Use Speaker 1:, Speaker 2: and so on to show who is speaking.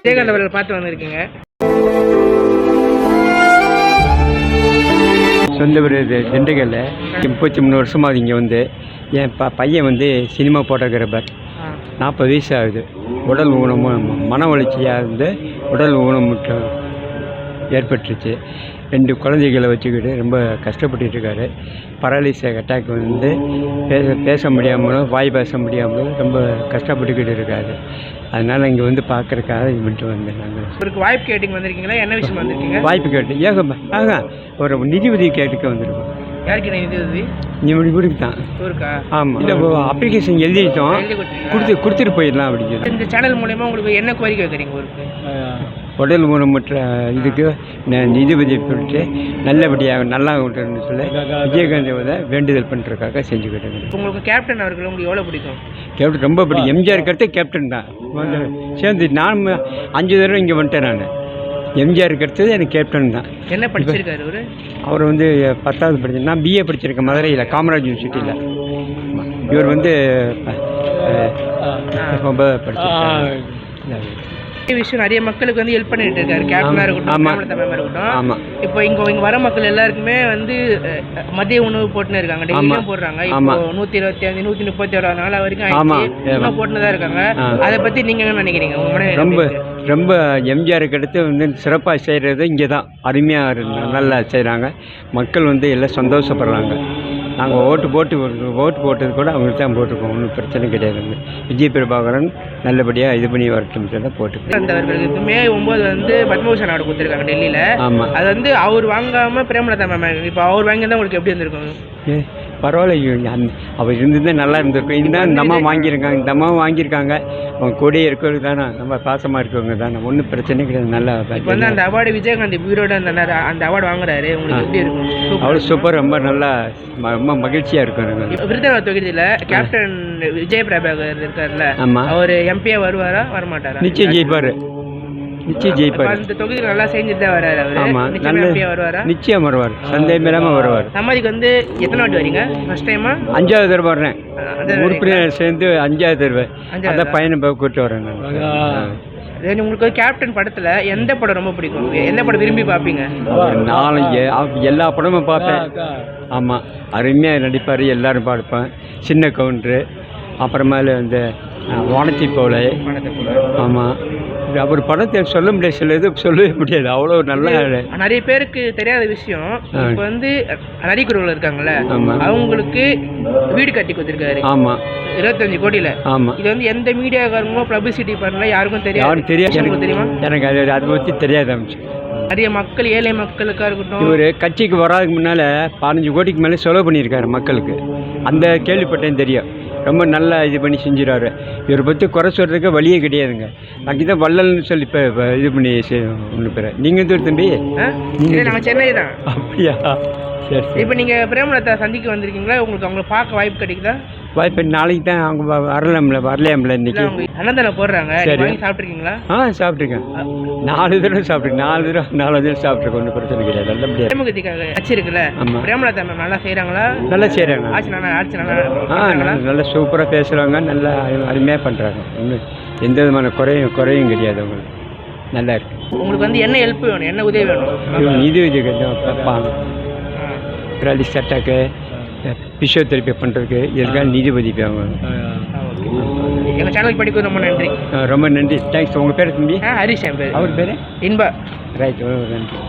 Speaker 1: விஜயகாந்த் அவர்கள் பார்த்து வந்திருக்கீங்க.
Speaker 2: சொந்த வீடு திண்டுக்கல்ல 33 வருஷமாக இங்கே வந்து என் பையன் வந்து சினிமா ஃபோட்டோகிராஃபர். 40 வயசு ஆகுது. உடல் ஊனமும் மன வளர்ச்சியாக இருந்து உடல் ஊனமுற்றம் ஏற்பட்டுருச்சு. 2 குழந்தைகளை வச்சுக்கிட்டு ரொம்ப கஷ்டப்பட்டுட்டு இருக்காரு. பராலிசிஸ் அட்டாக் வந்து பேச முடியாமலும் வாய் பேச முடியாமலும் ரொம்ப கஷ்டப்பட்டுக்கிட்டு இருக்காரு. அதனால் இங்கே வந்து பார்க்குறக்காக இது மட்டும் வந்தேன். நாங்கள்
Speaker 1: உங்களுக்கு வாய்ப்பு கேட்டிங்க வந்திருக்கீங்களா? என்ன விஷயம் வந்திருக்கீங்க?
Speaker 2: வாய்ப்பு கேட்டு ஒரு நிதி உதவி கேட்டுக்க வந்திருக்கோம்.
Speaker 1: யாருக்கு நிதி உதவி?
Speaker 2: இவருக்கு தான்.
Speaker 1: இருக்கா? ஆமாம்.
Speaker 2: இல்லை அப்ளிகேஷன் எழுதிட்டோம், கொடுத்துட்டு போயிடலாம் அப்படின்னு.
Speaker 1: இந்த சேனல் மூலயமா உங்களுக்கு என்ன கோரிக்கை வைக்கிறீங்க? ஊருக்கு
Speaker 2: உடல் ஊனமுற்ற இதுக்கு நிதி உதவி பெற்று நல்லபடியாக நல்லா விட்டுன்னு சொல்லி விஜயகாந்த் வேண்டுதல் பண்ணுறதுக்காக செஞ்சுக்கிட்டேன்.
Speaker 1: உங்களுக்கு கேப்டன் அவர்கள் உங்களுக்கு எவ்வளோ பிடிக்கும்?
Speaker 2: கேப்டன் ரொம்ப பிடிக்கும். எம்ஜிஆர் கருத்து கேப்டன் தான் சேர்ந்து. நான் 5 தடவை இங்கே வந்துட்டேன். நான் எம்ஜிஆர் கருத்தது எனக்கு கேப்டன் தான்.
Speaker 1: என்ன படிச்சிருக்காரு அவரு?
Speaker 2: அவர் வந்து 10வது படிச்சு. நான் பிஏ படிச்சிருக்கேன் மதுரையில் காமராஜ் யூனிவர்சிட்டியில். இவர் வந்து 9வது படிச்சிருக்காரு.
Speaker 1: விஷயம் நிறைய மக்களுக்கு வந்து ஹெல்ப் பண்ணிட்டு இருக்காரு. கேப்டனா இருக்கட்டும்.
Speaker 2: ஆமாம்.
Speaker 1: இப்போ இங்க வர மக்கள் எல்லாருக்குமே வந்து மதிய உணவு போட்டுன்னு இருக்காங்க. டெய்லியும் போடுறாங்க. இப்போ 125 131 நாள் வரைக்கும் போட்டுன்னு தான் இருக்காங்க. அதை பத்தி நீங்க என்ன நினைக்கிறீங்க?
Speaker 2: ரொம்ப எம்ஜிஆருக்கு அடுத்து வந்து சிறப்பாக செய்கிறது இங்கே தான். அருமையாக நல்லா செய்கிறாங்க. மக்கள் வந்து எல்லாம் சந்தோஷப்படுறாங்க. நாங்கள் ஓட்டு போட்டது கூட அவங்களுக்கு தான் போட்டிருக்கோம். ஒன்றும் பிரச்சனை கிடையாதுங்க. விஜய் பிரபாகரன் நல்லபடியாக இது பண்ணி வரட்டும் சொல்லி போட்டுருக்கோம்.
Speaker 1: அவர்களுக்கு மே 9 வந்து பத்மபூஷன் அவார்டு கொடுத்துருக்காங்க டெல்லியில். ஆமாம். அது வந்து அவர் வாங்காமல் பிரேமலதா மேம் இப்போ அவர் வாங்கி தான் உங்களுக்கு எப்படி இருந்திருக்கும்?
Speaker 2: பரவாயில்ல, அவர் இருந்தது நல்லா இருந்திருக்கும். இதுதான் இந்த அம்மா வாங்கியிருக்காங்க. இந்த அம்மா வாங்கியிருக்காங்க. அவங்க கூடயே இருக்கிறது தானே, நம்ம பாசமாக இருக்கவங்க தானே. ஒன்றும் பிரச்சனை கிடையாது. நல்லா
Speaker 1: வந்து அந்த அவார்டு விஜயகாந்த் உயிரோட அந்த அவார்டு வாங்குறாரு. உங்களுக்கு எப்படி இருக்கும்?
Speaker 2: அவ்வளோ சூப்பர். ரொம்ப நல்லா ரொம்ப மகிழ்ச்சியாக இருக்கும்.
Speaker 1: விருதுநகர் தொகுதியில் கேப்டன் விஜய் பிரபாகர் இருக்காருல்ல, அவர் எம்பியா வருவாரா வரமாட்டாரா?
Speaker 2: நிச்சயம் ஜெயிப்பார்.
Speaker 1: அந்த தொகுதியில் நல்லா செஞ்சுட்டு தான் வராரு அவரு. வருவாரா?
Speaker 2: நிச்சயம் வருவார். சந்தேகம் இல்லாமல் வருவார்.
Speaker 1: சமாதிக்கு வந்து எத்தனை வாட்டி வரீங்க? ஃபர்ஸ்ட் டைமா?
Speaker 2: 5வது தடவை வர்றேன். உறுப்பினர் சேர்ந்து 5வது தடவை அந்த பையனை கூப்பிட்டு வரேன்.
Speaker 1: உங்களுக்கு கேப்டன் படத்துல எந்த படம் ரொம்ப பிடிக்கும்? எந்த படம் விரும்பி பார்ப்பீங்க?
Speaker 2: எல்லா படமும் பார்ப்பேன். ஆமாம், அருமையாக நடிப்பார். எல்லாரும் பார்ப்பேன். சின்ன கவுண்டரு, அப்புறமேல இந்த வானத்தை போல. ஆமாம், அவர் படத்தை சொல்ல முடியாது. சில இது சொல்லவே முடியாது. அவ்வளோ நல்லா.
Speaker 1: நிறைய பேருக்கு தெரியாத விஷயம், இப்போ வந்து நடிகர்கள் இருக்காங்கல்ல, அவங்களுக்கு வீடு கட்டி கொடுத்துருக்காரு.
Speaker 2: ஆமாம்,
Speaker 1: 25 கோடியில்.
Speaker 2: ஆமாம்.
Speaker 1: இது வந்து எந்த மீடியாக்காரங்களும் பப்ளிசிட்டி பண்ணல, யாருக்கும் தெரியாது.
Speaker 2: தெரியுமா? எனக்கு அதை பற்றி தெரியாது.
Speaker 1: நிறைய மக்கள், ஏழை மக்களுக்காக இருக்கட்டும்,
Speaker 2: இவர் கட்சிக்கு வராதுக்கு முன்னால் 15 கோடிக்கு மேலே செலவு பண்ணியிருக்காரு மக்களுக்கு. அந்த கேள்விப்பட்டேன், தெரியும். ரொம்ப நல்லா இது பண்ணி செஞ்சிடாரு. இவரை பற்றி குறை சொல்கிறதுக்கு வழியே கிடையாதுங்க. அங்கே தான் வள்ளல்னு சொல்லி இப்போ இது பண்ணி ஒன்று பேர். நீங்கள் எந்த ஒரு தம்பி?
Speaker 1: நாங்கள் சென்னை தான்.
Speaker 2: அப்படியா? சரி சரி.
Speaker 1: இப்போ நீங்கள் பிரேமலதா சந்திக்க வந்திருக்கீங்களா? உங்களுக்கு அவங்கள பார்க்க வாய்ப்பு கிடைக்குதா?
Speaker 2: வாய்ப்பு நாளைக்கு தான். அவங்க வரலையாம்ல இன்னைக்கு.
Speaker 1: அன்னதானம் போடுறாங்க. சரி, சாப்பிட்ருக்கீங்களா?
Speaker 2: சாப்பிட்ருக்கேன். 4 தடவை சாப்பிட்ருக்கேன். 4 தடவை சாப்பிட்ருக்கேன். ஒன்றும் பிரச்சனை கிடையாது. நல்லபடியாக
Speaker 1: பிரேமகதிக்காக கட்சி இருக்குல்ல, பிரேமலதா மேம் நல்லா செய்கிறாங்களா?
Speaker 2: நல்லா செய்கிறாங்க.
Speaker 1: ஆட்சி நல்லா
Speaker 2: நல்லா சூப்பராக பேசுகிறாங்க. நல்லா அருமையாக பண்ணுறாங்க. ஒன்றும் எந்த விதமான குறையும் கிடையாது. அவங்களுக்கு நல்லா இருக்கு.
Speaker 1: உங்களுக்கு வந்து என்ன ஹெல்ப் வேணும்? என்ன உதவி வேணும்?
Speaker 2: நிதி உதவி கொஞ்சம் பராலிசிஸ் அட்டாக்கு, பிசியோதெரப்பி பண்ணுறதுக்கு எதுக்காக நிதி உதவி ஆகும்.
Speaker 1: எங்கள் சேனலுக்கு படிக்கிறது ரொம்ப நன்றி.
Speaker 2: ரொம்ப நன்றி. தேங்க்ஸ். உங்கள் பேர் தம்பி?
Speaker 1: ஹரிஷ். என் பேர்.
Speaker 2: அவர் பேர்
Speaker 1: இன்பா.
Speaker 2: ரைட். நன்றி.